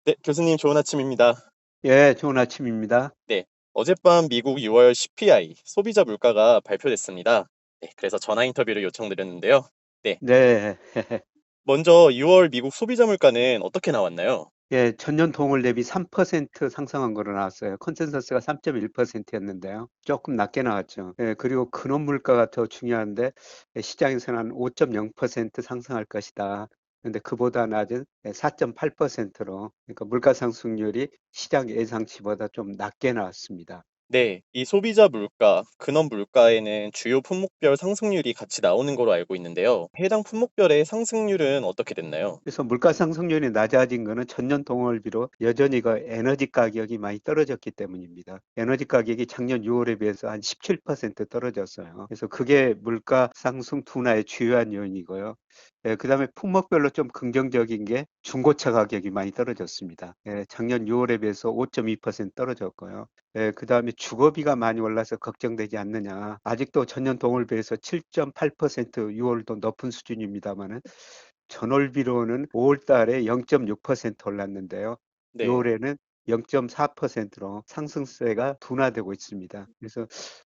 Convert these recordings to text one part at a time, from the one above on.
네, 교수님 좋은 아침입니다. 예, 좋은 아침입니다. 네, 어젯밤 미국 6월 CPI 소비자 물가가 발표됐습니다. 네, 그래서 전화 인터뷰를 요청드렸는데요. 네, 네, 먼저 6월 미국 소비자 물가는 어떻게 나왔나요? 예, 전년 동월 대비 3% 상승한 거로 나왔어요. 컨센서스가 3.1%였는데요. 조금 낮게 나왔죠. 예, 그리고 근원 물가가 더 중요한데 시장에서는 한 5.0% 상승할 것이다. 근데 그보다 낮은 4.8%로, 그러니까 물가 상승률이 시장 예상치보다 좀 낮게 나왔습니다. 네, 이 소비자 물가, 근원 물가에는 주요 품목별 상승률이 같이 나오는 걸로 알고 있는데요. 해당 품목별의 상승률은 어떻게 됐나요? 그래서 물가 상승률이 낮아진 거는 전년 동월비로 여전히 그 에너지 가격이 많이 떨어졌기 때문입니다. 에너지 가격이 작년 6월에 비해서 한 17% 떨어졌어요. 그래서 그게 물가 상승 둔화의 주요한 요인이고요. 예, 그다음에 품목별로 좀 긍정적인 게 중고차 가격이 많이 떨어졌습니다. 예, 작년 6월에 비해서 5.2% 떨어졌고요. 예, 그다음에 주거비가 많이 올라서 걱정되지 않느냐. 아직도 전년 동월 비해서 7.8% 6월도 높은 수준입니다만은 전월비로는 5월 달에 0.6% 올랐는데요. 네. 6월에는 0.4%로 상승세가 둔화되고 있습니다. 그래서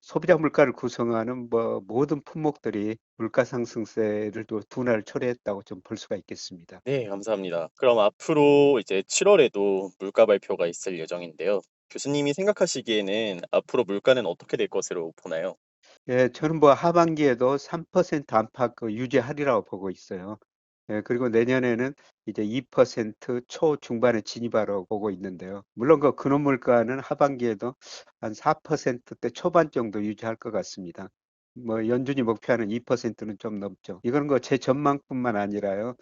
소비자 물가를 구성하는 뭐 모든 품목들이 물가 상승세를 또 둔화를 초래했다고 좀 볼 수가 있겠습니다. 네, 감사합니다. 그럼 앞으로 이제 7월에도 물가 발표가 있을 예정인데요. 교수님이 생각하시기에는 앞으로 물가는 어떻게 될 것으로 보나요? 예, 저는 뭐 하반기에도 3% 안팎 유지하리라고 보고 있어요. 예, 그리고 내년에는 이제 2% 초중반에 진입하라고 보고 있는데요. 물론 그 근원 물가는 하반기에도 한 4%대 초반 정도 유지할 것 같습니다. 뭐 연준이 목표하는 2%는 좀 넘죠. 이건 그 제 전망뿐만 아니라요.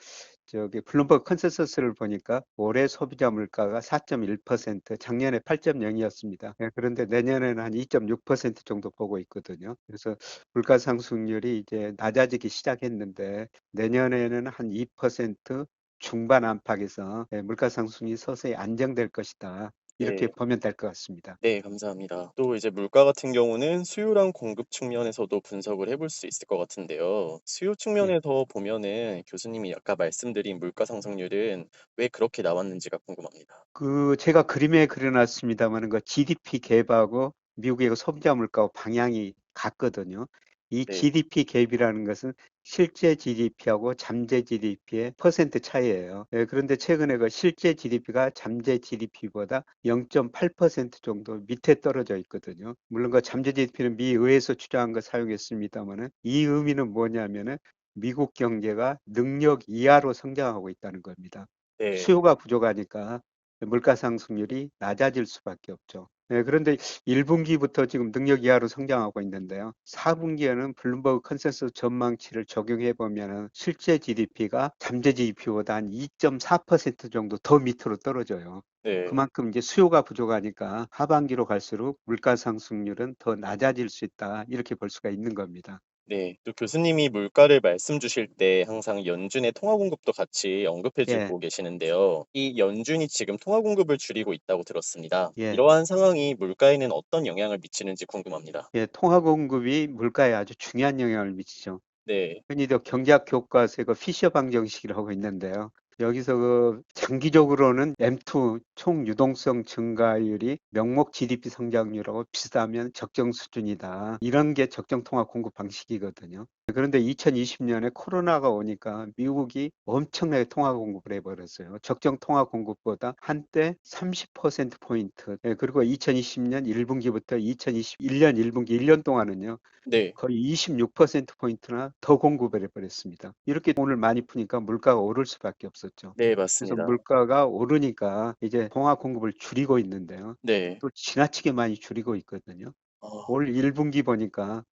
저기 블룸버그 컨센서스를 보니까 올해 소비자 물가가 4.1%, 작년에 8.0이었습니다. 그런데 내년에는 한 2.6% 정도 보고 있거든요. 그래서 물가 상승률이 이제 낮아지기 시작했는데 내년에는 한 2% 중반 안팎에서 물가 상승이 서서히 안정될 것이다. 이렇게 네. 보면 될 것 같습니다. 네, 감사합니다. 또 이제 물가 같은 경우는 수요랑 공급 측면에서도 분석을 해볼 수 있을 것 같은데요. 수요 예. 측면에서 보면은 교수님이 아까 말씀드린 물가 상승률은 왜 그렇게 나왔는지가 궁금합니다. 그 제가 그림에 그려놨습니다마는 그 GDP 갭하고 미국의 그 소비자 물가하고 방향이 같거든요. 이 네, GDP 갭이라는 것은 실제 GDP하고 잠재 GDP의 퍼센트 차이예요. 예, 그런데 최근에 그 실제 GDP가 잠재 GDP보다 0.8% 정도 밑에 떨어져 있거든요. 물론 그 잠재 GDP는 미 의회에서 추정한 거 사용했습니다마는 이 의미는 뭐냐면은 미국 경제가 능력 이하로 성장하고 있다는 겁니다. 네, 수요가 부족하니까 물가 상승률이 낮아질 수밖에 없죠. 네, 그런데 1분기부터 지금 능력 이하로 성장하고 있는데요. 4분기에는 블룸버그 컨센서스 전망치를 적용해 보면 실제 GDP가 잠재 GDP보다 한 2.4% 정도 더 밑으로 떨어져요. 네. 그만큼 이제 수요가 부족하니까 하반기로 갈수록 물가 상승률은 더 낮아질 수 있다. 이렇게 볼 수가 있는 겁니다. 네. 또 교수님이 물가를 말씀 주실 때 항상 연준의 통화 공급도 같이 언급해 예, 주고 계시는데요. 이 연준이 지금 통화 공급을 줄이고 있다고 들었습니다. 예. 이러한 상황이 물가에는 어떤 영향을 미치는지 궁금합니다. 예, 통화 공급이 물가에 아주 중요한 영향을 미치죠. 네, 흔히도 경제학 교과서에 그 피셔 방정식이라고 있는데요. 여기서 그 장기적으로는 M2 총 유동성 증가율이 명목 GDP 성장률하고 비슷하면 적정 수준이다. 이런 게 적정 통화 공급 방식이거든요. 그런데 2020년에 코로나가 오니까 미국이 엄청나게 통화 공급을 해버렸어요. 적정 통화 공급보다 한때 30%포인트. 그리고 2020년 1분기부터 2021년 1분기 1년 동안은요. 네, 거의 26%포인트나 더 공급을 해버렸습니다. 이렇게 돈을 많이 푸니까 물가가 오를 수밖에 없었죠. 네, 그래서 맞습니다. 물가가 오르니까 이제 통화 공급을 줄이고 있는데요. 네. 또 지나치게 많이 줄이고 있거든요. 어, 올 1분기 보니까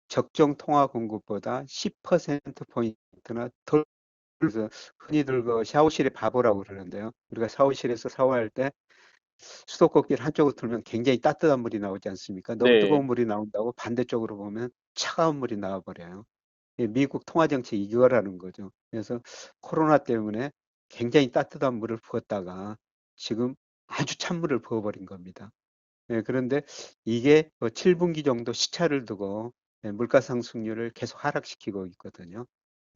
적정 통화 공급보다 10%포인트나 덜, 그래서 흔히들 그 샤워실의 바보라고 그러는데요. 우리가 샤워실에서 샤워할 때 수도꼭지를 한쪽으로 틀면 굉장히 따뜻한 물이 나오지 않습니까? 너무 네, 뜨거운 물이 나온다고 반대쪽으로 보면 차가운 물이 나와버려요. 미국 통화 정책이 이거라는 거죠. 그래서 코로나 때문에 굉장히 따뜻한 물을 부었다가 지금 아주 찬물을 부어버린 겁니다. 그런데 이게 7분기 정도 시차를 두고 물가 상승률을 계속 하락시키고 있거든요.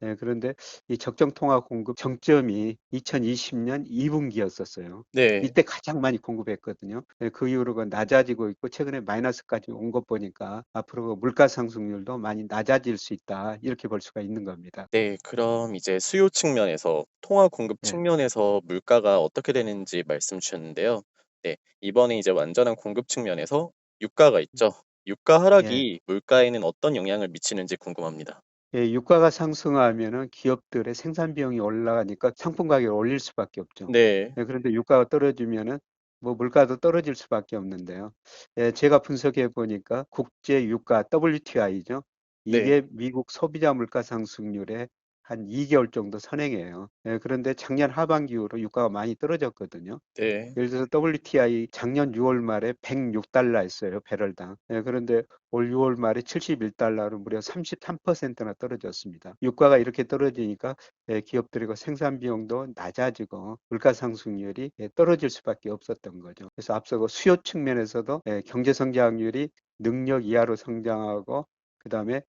예, 그런데 이 적정 통화 공급 정점이 2020년 2분기였었어요. 네. 이때 가장 많이 공급했거든요. 예, 그 이후로 그 낮아지고 있고 최근에 마이너스까지 온 것 보니까 앞으로 그 물가 상승률도 많이 낮아질 수 있다. 이렇게 볼 수가 있는 겁니다. 네. 그럼 이제 수요 측면에서 통화 공급 예, 측면에서 물가가 어떻게 되는지 말씀 주셨는데요. 네. 이번에 이제 완전한 공급 측면에서 유가가 있죠. 유가 예. 하락이 물가에는 어떤 영향을 미치는지 궁금합니다. 예, 유가가 상승하면은 기업들의 생산 비용이 올라가니까 상품 가격을 올릴 수밖에 없죠. 네. 예, 그런데 유가가 떨어지면은 뭐 물가도 떨어질 수밖에 없는데요. 예, 제가 분석해 보니까 국제 유가 WTI죠. 네. 이게 미국 소비자 물가 상승률의 한 2개월 정도 선행해요. 예, 그런데 작년 하반기 이후로 유가가 많이 떨어졌거든요. 네. 예를 들어서 WTI 작년 6월 말에 106달러였어요, 배럴당. 예, 그런데 올 6월 말에 71달러로 무려 33%나 떨어졌습니다. 유가가 이렇게 떨어지니까 예, 기업들의 그 생산 비용도 낮아지고 물가 상승률이 예, 떨어질 수밖에 없었던 거죠. 그래서 앞서 그 수요 측면에서도 예, 경제 성장률이 능력 이하로 성장하고 그다음에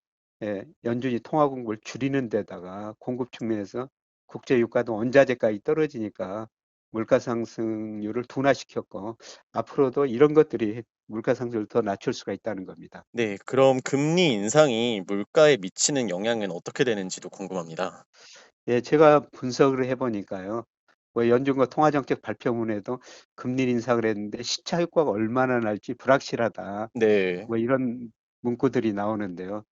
예, 연준이 통화 공급을 줄이는 데다가 공급 측면에서 국제 유가도 원자재가이 떨어지니까 물가 상승률을 둔화시켰고 앞으로도 이런 것들이 물가 상승을 더 낮출 수가 있다는 겁니다. 네. 그럼 금리 인상이 물가에 미치는 영향은 어떻게 되는지도 궁금합니다. 예, 제가 분석을 해보니까요. 뭐 연준과 통화정책 발표문에도 금리 인상을 했는데 시차 효과가 얼마나 날지 불확실하다. 네. 뭐 이런 문구들이 나오는데요.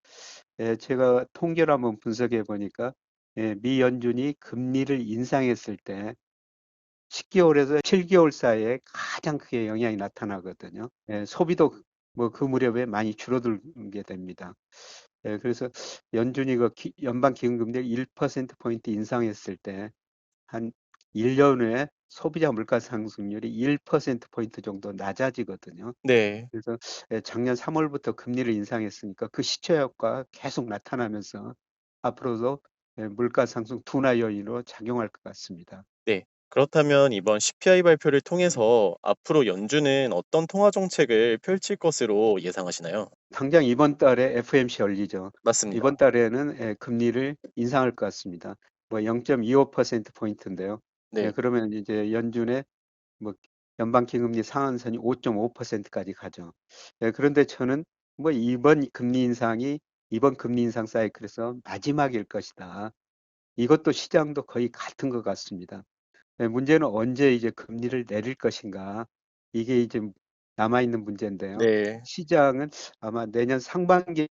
예, 제가 통계를 한번 분석해 보니까 예, 미 연준이 금리를 인상했을 때 10개월에서 7개월 사이에 가장 크게 영향이 나타나거든요. 예, 소비도 뭐 그 무렵에 많이 줄어들게 됩니다. 예, 그래서 연준이 그 연방 기준금리를 1%포인트 인상했을 때 한 1년 후에 소비자 물가 상승률이 1%포인트 정도 낮아지거든요. 네. 그래서 예, 작년 3월부터 금리를 인상했으니까 그 시초 효과가 계속 나타나면서 앞으로도 예, 물가 상승 둔화 요인으로 작용할 것 같습니다. 네. 그렇다면 이번 CPI 발표를 통해서 앞으로 연준은 어떤 통화 정책을 펼칠 것으로 예상하시나요? 당장 이번 달에 FOMC 열리죠. 맞습니다. 이번 달에는 예, 금리를 인상할 것 같습니다. 뭐 0.25% 포인트인데요. 예, 네. 그러면 이제 연준의 뭐 연방기금리 상한선이 5.5%까지 가죠. 예, 그런데 저는 뭐 이번 금리 인상 사이클에서 마지막일 것이다. 이것도 시장도 거의 같은 것 같습니다. 네, 문제는 언제 이제 금리를 내릴 것인가. 이게 이제 남아있는 문제인데요. 네. 시장은 아마 내년 상반기에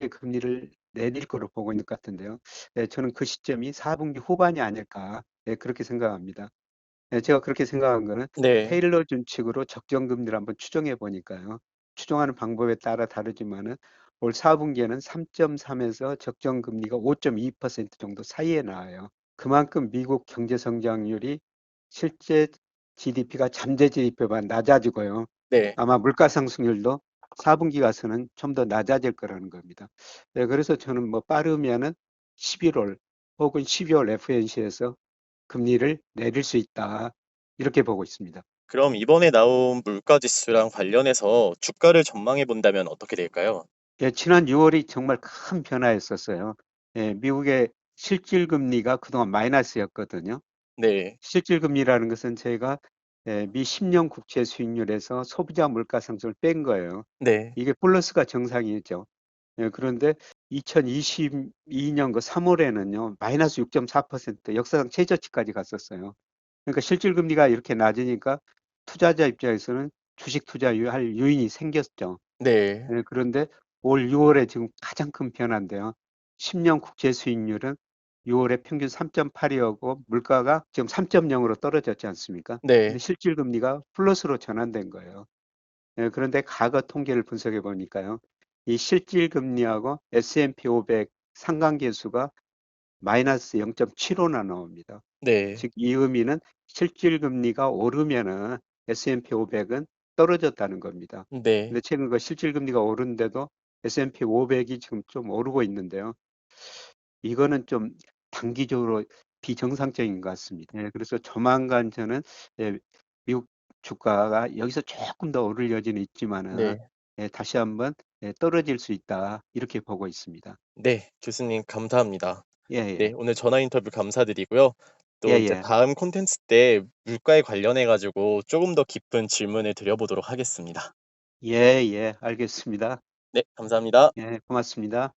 금리를 내릴 거로 보고 있는 것 같은데요. 네, 저는 그 시점이 4분기 후반이 아닐까. 네, 그렇게 생각합니다. 네, 제가 그렇게 생각한 거는 네. 테일러 준칙으로 적정금리를 한번 추정해 보니까요. 추정하는 방법에 따라 다르지만은 올 4분기에는 3.3에서 적정금리가 5.2% 정도 사이에 나와요. 그만큼 미국 경제 성장률이 실제 GDP가 잠재 GDP보다 낮아지고요. 네. 아마 물가 상승률도 4분기 가서는 좀 더 낮아질 거라는 겁니다. 네, 그래서 저는 뭐 빠르면은 11월 혹은 12월 FNC에서 금리를 내릴 수 있다. 이렇게 보고 있습니다. 그럼 이번에 나온 물가 지수랑 관련해서 주가를 전망해 본다면 어떻게 될까요? 예, 지난 6월이 정말 큰 변화였었어요. 예, 미국의 실질 금리가 그동안 마이너스였거든요. 네. 실질 금리라는 것은 저희가 예, 미 10년 국채 수익률에서 소비자 물가 상승을 뺀 거예요. 네. 이게 플러스가 정상이죠. 예, 그런데 2022년 그 3월에는요, 마이너스 6.4% 역사상 최저치까지 갔었어요. 그러니까 실질 금리가 이렇게 낮으니까 투자자 입장에서는 주식 투자할 유인이 생겼죠. 네. 예, 그런데 올 6월에 지금 가장 큰 변화인데요. 10년 국채 수익률은 6월에 평균 3.8이었고 물가가 지금 3.0으로 떨어졌지 않습니까? 근데 네. 실질 금리가 플러스로 전환된 거예요. 예, 그런데 과거 통계를 분석해 보니까요. 이 실질 금리하고 S&P 500 상관계수가 마이너스 0.75나 나옵니다. 네. 즉, 이 의미는 실질 금리가 오르면은 S&P 500은 떨어졌다는 겁니다. 네. 근데 최근 그 실질 금리가 오르는데도 S&P 500이 지금 좀 오르고 있는데요. 이거는 좀 단기적으로 비정상적인 것 같습니다. 예, 그래서 조만간 저는 예, 미국 주가가 여기서 조금 더 오를 여지는 있지만은 네. 예, 다시 한번 예, 떨어질 수 있다 이렇게 보고 있습니다. 네. 교수님 감사합니다. 예, 네, 예. 오늘 전화 인터뷰 감사드리고요. 예, 또 이제 예. 다음 콘텐츠 때 물가에 관련해 가지고 조금 더 깊은 질문을 드려보도록 하겠습니다. 예, 예. 알겠습니다. 네, 감사합니다. 예, 고맙습니다.